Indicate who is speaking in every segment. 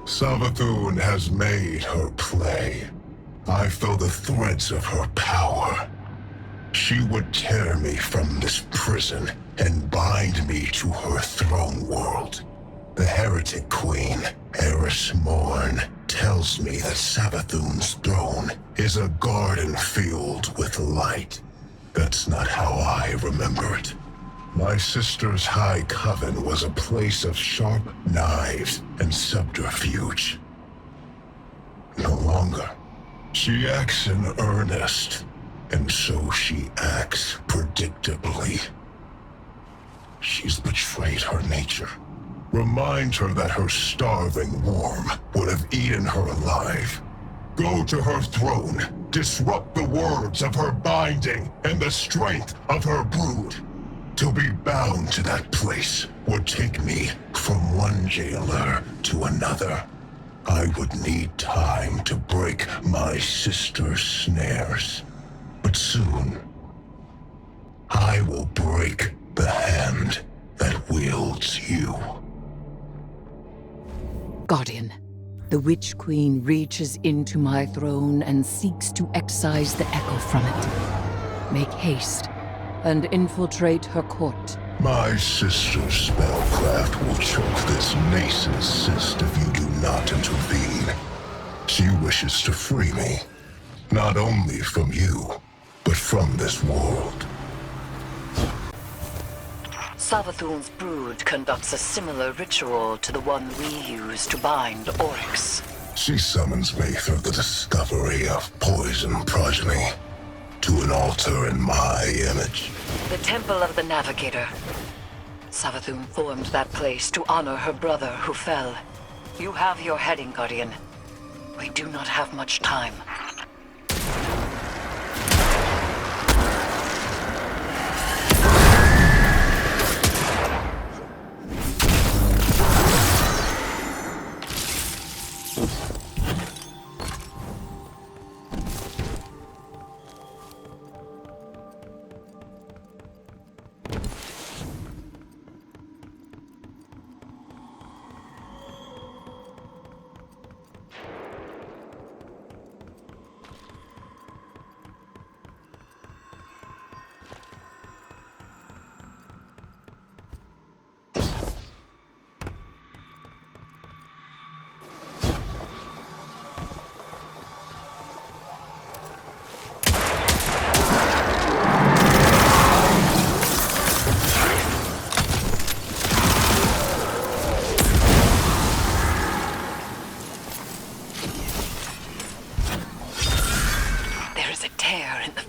Speaker 1: Savathun has made her play. I feel the threads of her power. She would tear me from this prison and bind me to her throne world. The heretic queen, Heresy, tells me that Savathun's throne is a garden filled with light. That's not how I remember it. My sister's high coven was a place of sharp knives and subterfuge. No longer. She acts in earnest, and so she acts predictably. She's betrayed her nature. Remind her that her starving worm would have eaten her alive. Go to her throne, disrupt the words of her binding and the strength of her brood. To be bound to that place would take me from one jailer to another. I would need time to break my sister's snares. But soon, I will break the hand that wields you.
Speaker 2: Guardian, the Witch Queen reaches into my throne and seeks to excise the echo from it. Make haste and infiltrate her court.
Speaker 1: My sister's spellcraft will choke this nascent cyst if you do not intervene. She wishes to free me, not only from you, but from this world.
Speaker 2: Savathun's brood conducts a similar ritual to the one we use to bind Oryx.
Speaker 1: She summons me through the discovery of poison progeny to an altar in my image.
Speaker 2: The Temple of the Navigator. Savathun formed that place to honor her brother who fell. You have your heading, Guardian. We do not have much time.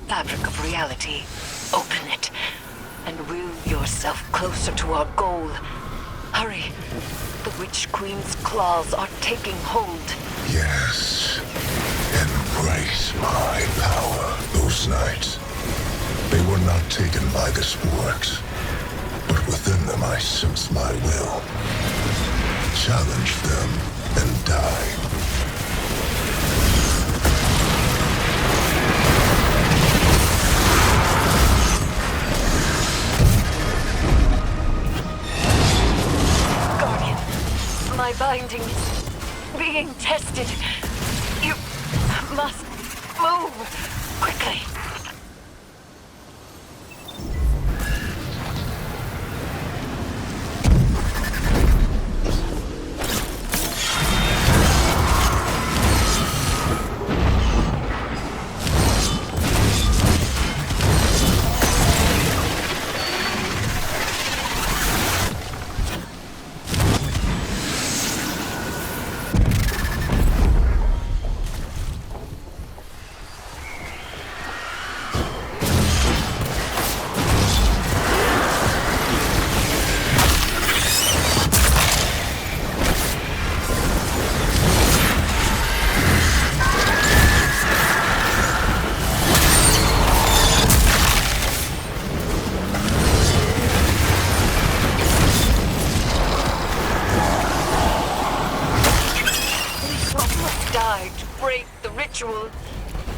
Speaker 2: Fabric of reality. Open it, and will yourself closer to our goal. Hurry. The Witch Queen's claws are taking hold.
Speaker 1: Yes. Embrace my power. Those nights, they were not taken by the sporks, but within them I sense my will. Challenge them and die.
Speaker 2: My binding is being tested. You must move quickly.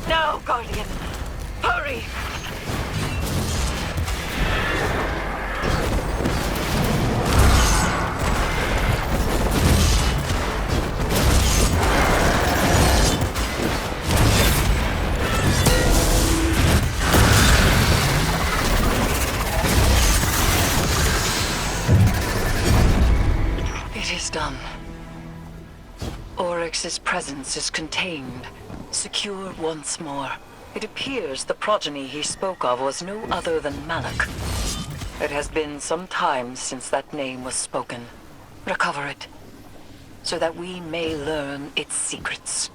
Speaker 2: Now, Guardian! Hurry! It is done. Oryx's presence is contained, secure once more. It appears the progeny he spoke of was no other than Malak. It has been some time since that name was spoken. Recover it, so that we may learn its secrets.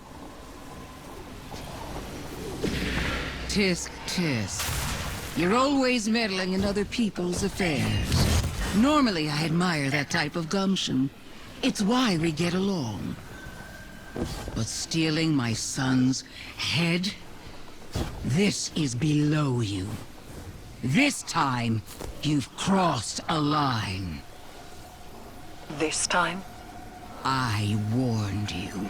Speaker 3: Tisk, tisk. You're always meddling in other people's affairs. Normally I admire that type of gumption. It's why we get along. But stealing my son's head? This is below you. This time, you've crossed a line.
Speaker 2: This time?
Speaker 3: I warned you.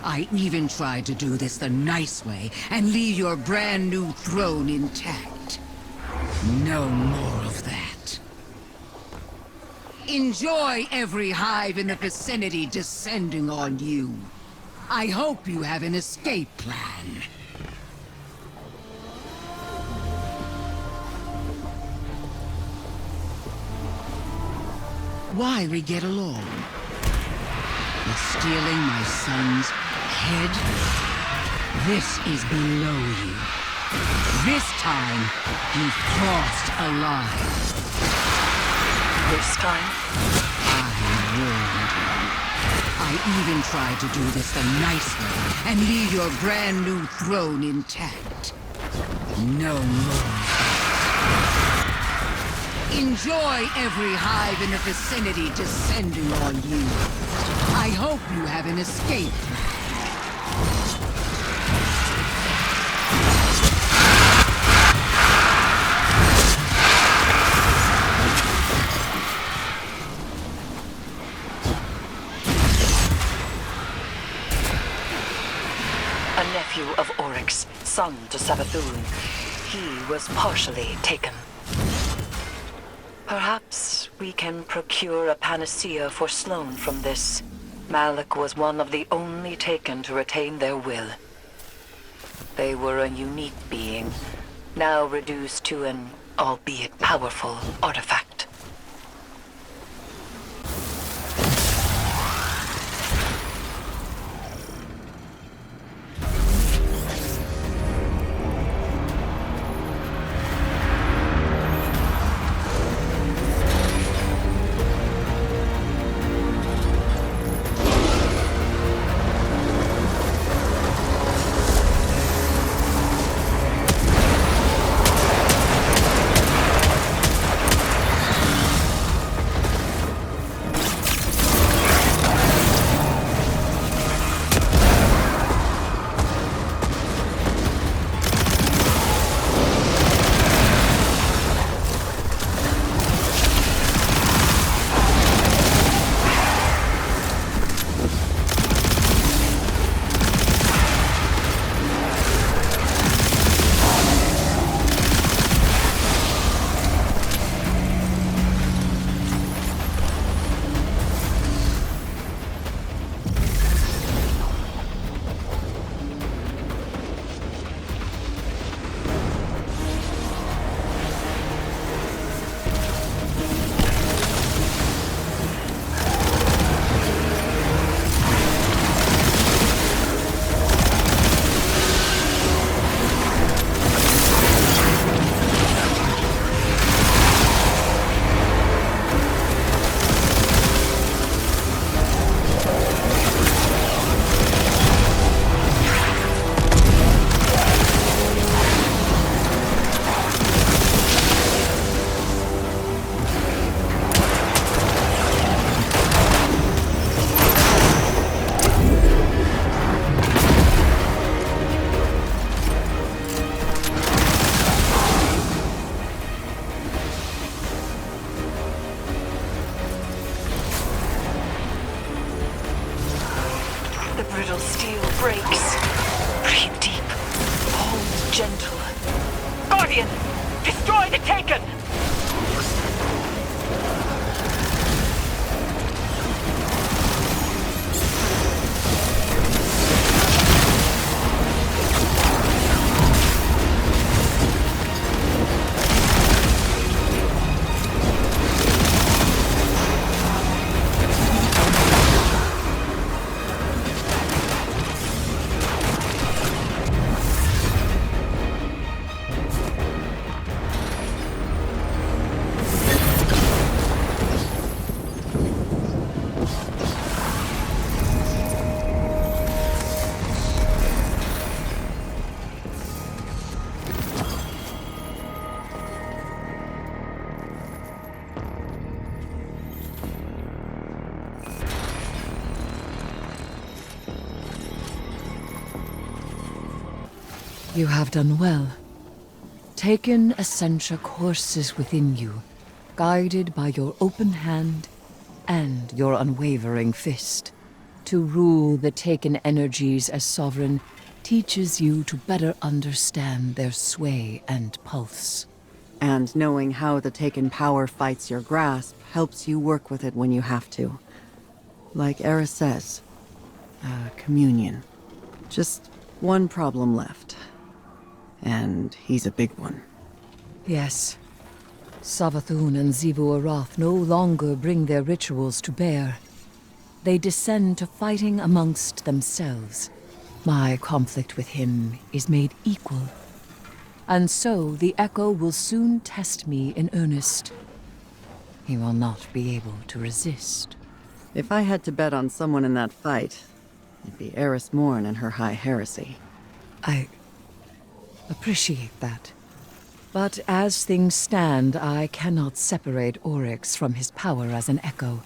Speaker 3: I even tried to do this the nice way and leave your brand new throne intact. No more of that. Enjoy every hive in the vicinity descending on you. I hope you have an escape plan. Why we get along? But stealing my son's head? This is below you. This time, you've crossed a line.
Speaker 2: This time?
Speaker 3: I warned you. I even tried to do this the nice way and leave your brand new throne intact. No more. Enjoy every hive in the vicinity descending on you. I hope you have an escape plan.
Speaker 2: A nephew of Oryx, son to Savathun. He was partially taken. Perhaps we can procure a panacea for Sloane from this. Malak was one of the only taken to retain their will. They were a unique being, now reduced to an, albeit powerful, artifact. Brittle steel breaks. Breathe deep. Hold gentle. Guardian! Destroy the Taken! You have done well. Taken Essentia courses within you, guided by your open hand and your unwavering fist. To rule the Taken energies as sovereign teaches you to better understand their sway and pulse.
Speaker 4: And knowing how the Taken power fights your grasp helps you work with it when you have to. Like Eris says, communion. Just one problem left. And he's a big one.
Speaker 2: Yes. Savathun and Xivu Arath no longer bring their rituals to bear. They descend to fighting amongst themselves. My conflict with him is made equal. And so the Echo will soon test me in earnest. He will not be able to resist.
Speaker 4: If I had to bet on someone in that fight, it'd be Eris Morn and her high heresy.
Speaker 2: I appreciate that. But as things stand, I cannot separate Oryx from his power as an Echo.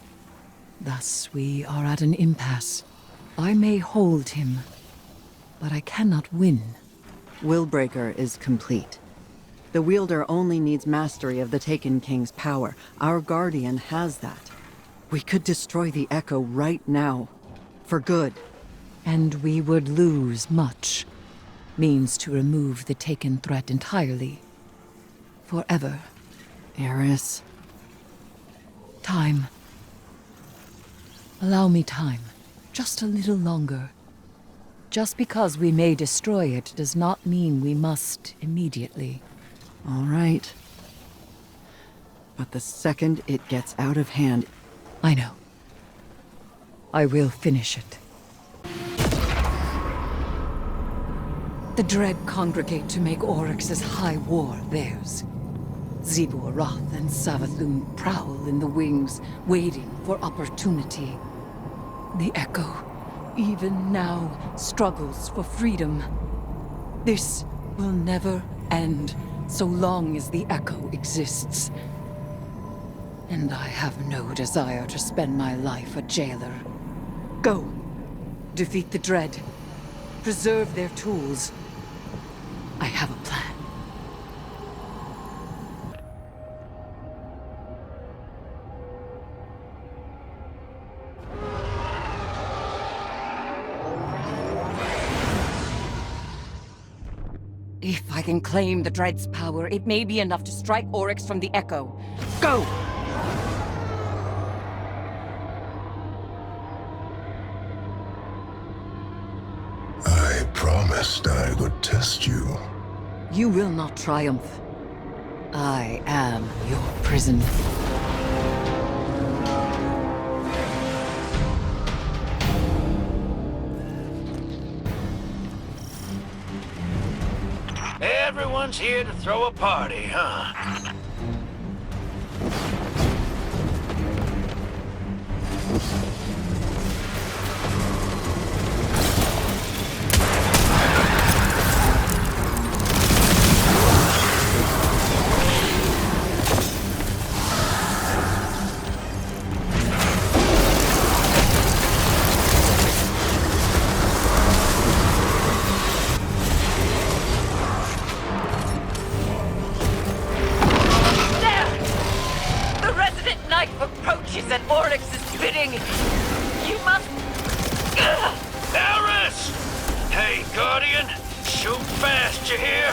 Speaker 2: Thus, we are at an impasse. I may hold him, but I cannot win.
Speaker 4: Willbreaker is complete. The wielder only needs mastery of the Taken King's power. Our Guardian has that. We could destroy the Echo right now. For good.
Speaker 2: And we would lose much. Means to remove the Taken threat entirely. Forever.
Speaker 4: Eris.
Speaker 2: Time. Allow me time. Just a little longer. Just because we may destroy it does not mean we must immediately.
Speaker 4: All right. But the second it gets out of hand...
Speaker 2: I know. I will finish it. The Dread congregate to make Oryx's high war theirs. Xivu Arath and Savathun prowl in the wings, waiting for opportunity. The Echo, even now, struggles for freedom. This will never end so long as the Echo exists. And I have no desire to spend my life a jailer. Go. Defeat the Dread. Preserve their tools. I have a plan. If I can claim the Dread's power, it may be enough to strike Oryx from the Echo. Go!
Speaker 1: I promised I would test you.
Speaker 2: You will not triumph. I am your prison.
Speaker 5: Everyone's here to throw a party, huh?
Speaker 2: Approaches at Oryx's bidding. You must...
Speaker 5: Eris! Hey, Guardian! Shoot fast, you hear?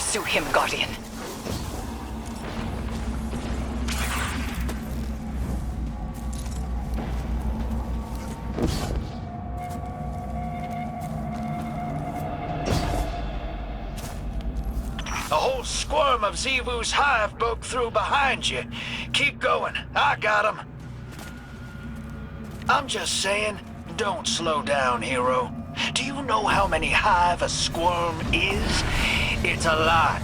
Speaker 2: Pursue him, Guardian.
Speaker 5: A whole swarm of Zivu's hive broke through behind you. Keep going. I got him. I'm just saying, don't slow down, hero. Do you know how many hive a swarm is? It's a lot.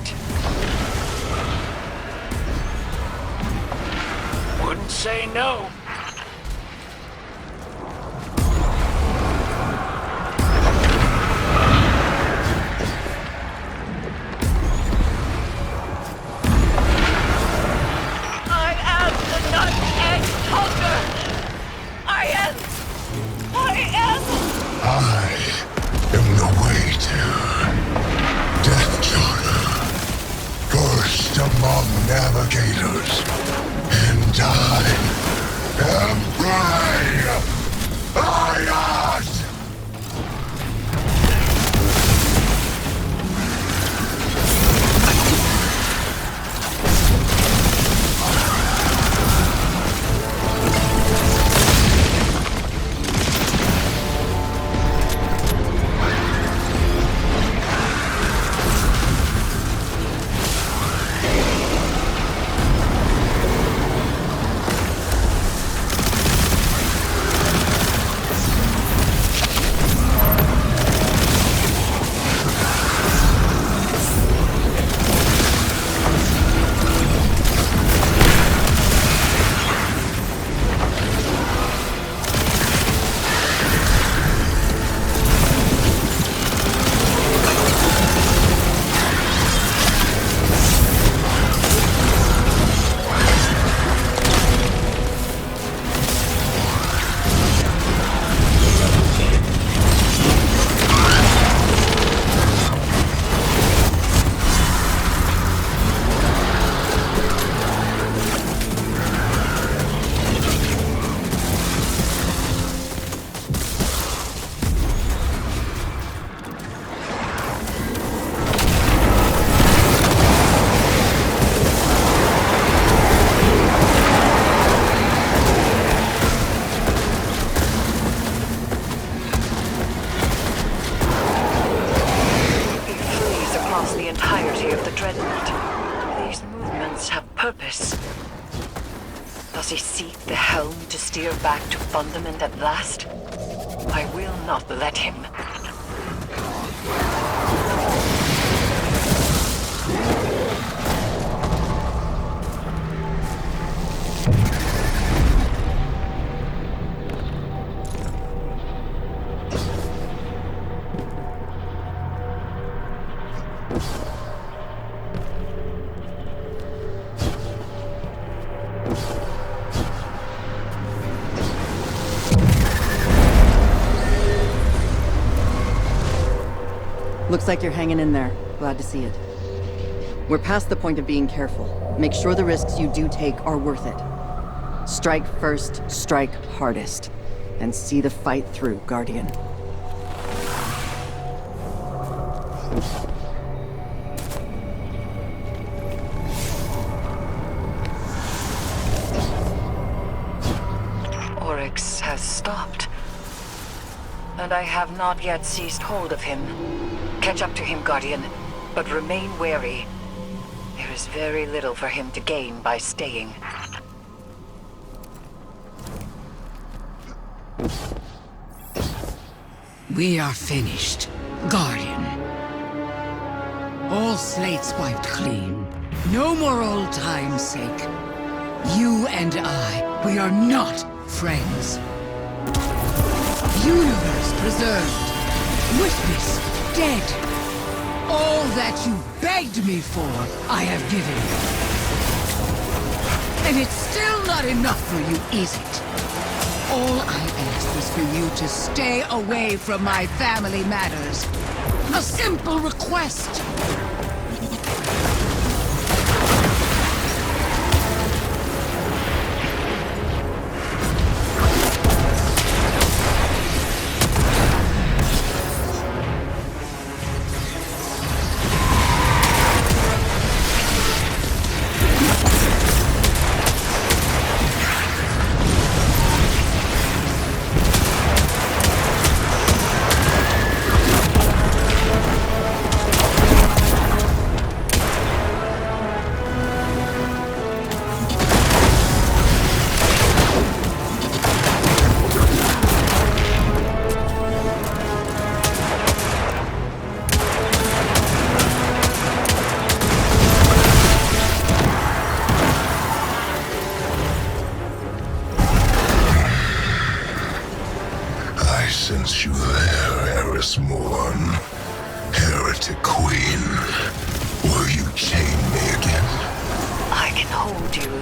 Speaker 5: Wouldn't say no.
Speaker 2: I am the nut-edge hunter! I am
Speaker 1: I am the way to Death Charter. First among navigators. And I am Prey! Ion!
Speaker 2: Does he seek the helm to steer back to fundament at last? I will not let him.
Speaker 4: Looks like you're hanging in there. Glad to see it. We're past the point of being careful. Make sure the risks you do take are worth it. Strike first, strike hardest. And see the fight through, Guardian.
Speaker 2: Oryx has stopped. And I have not yet seized hold of him. Catch up to him, Guardian, but remain wary. There is very little for him to gain by staying.
Speaker 3: We are finished, Guardian. All slates wiped clean. No more old time's sake. You and I, we are not friends. Universe preserved. Witness dead. All that you begged me for, I have given you. And it's still not enough for you, is it? All I ask is for you to stay away from my family matters. A simple request.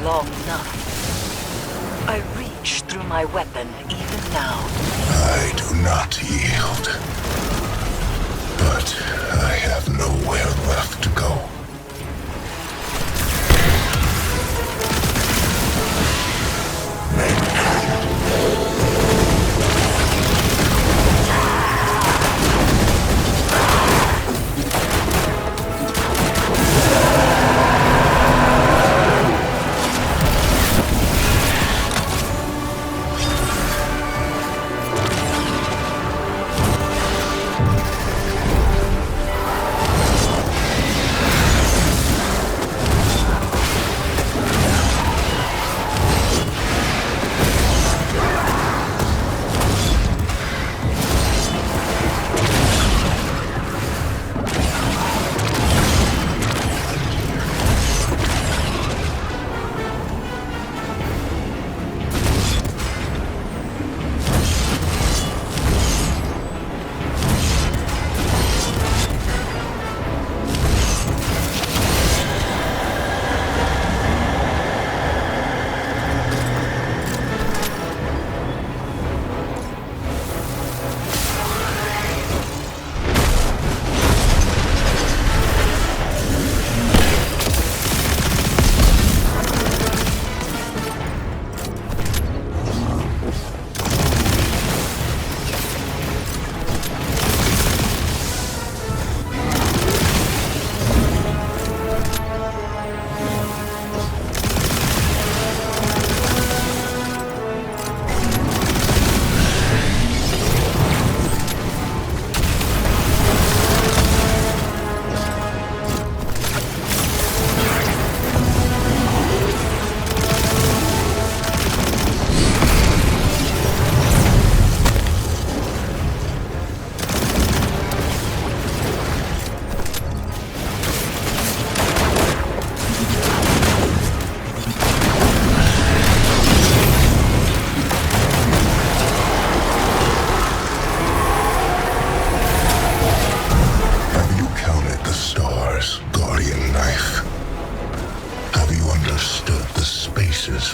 Speaker 2: long enough. I reach through my weapon even now.
Speaker 1: I do not yield. But I have nowhere left to go.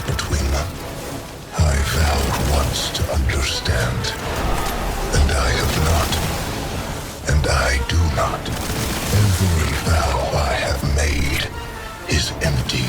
Speaker 1: Between them. I vowed once to understand, and I have not, and I do not. Every vow I have made is empty.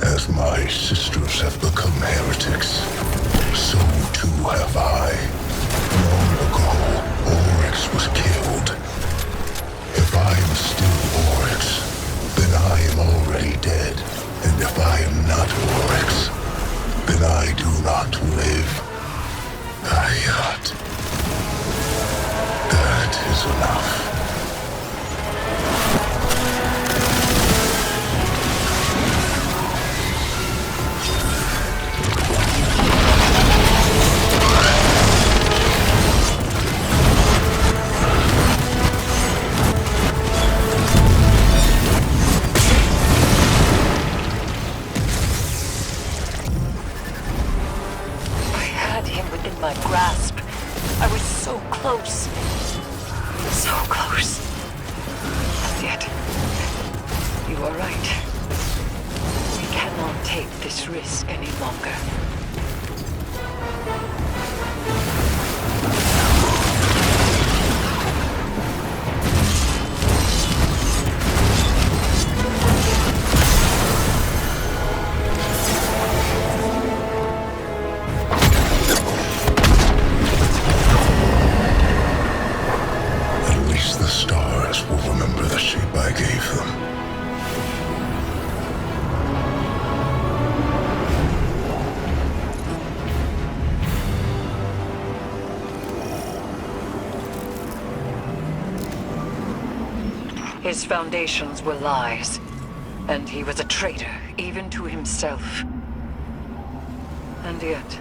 Speaker 1: As my sisters have become heretics, so too have I. Long ago, Oryx was killed. If I am still Oryx, then I am already dead. And if I am not Oryx, then I do not live. Ayat. That is enough.
Speaker 2: grasp. I was so close. So close. And yet, you are right. We cannot take this risk any longer.
Speaker 1: At least the stars will remember the shape I gave them.
Speaker 2: His foundations were lies, and he was a traitor, even to himself. And yet,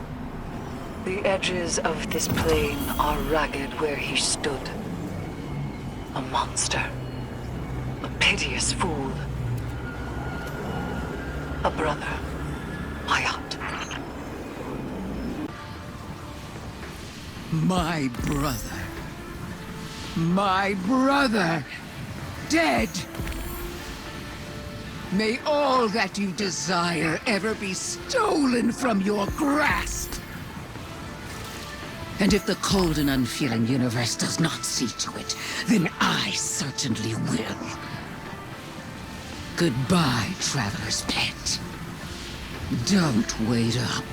Speaker 2: the edges of this plane are ragged where he stood. A monster. A piteous fool. A brother. Hayat.
Speaker 3: My brother. My brother! Dead! May all that you desire ever be stolen from your grasp! And if the cold and unfeeling universe does not see to it, then I certainly will. Goodbye, Traveler's Pet. Don't wait up.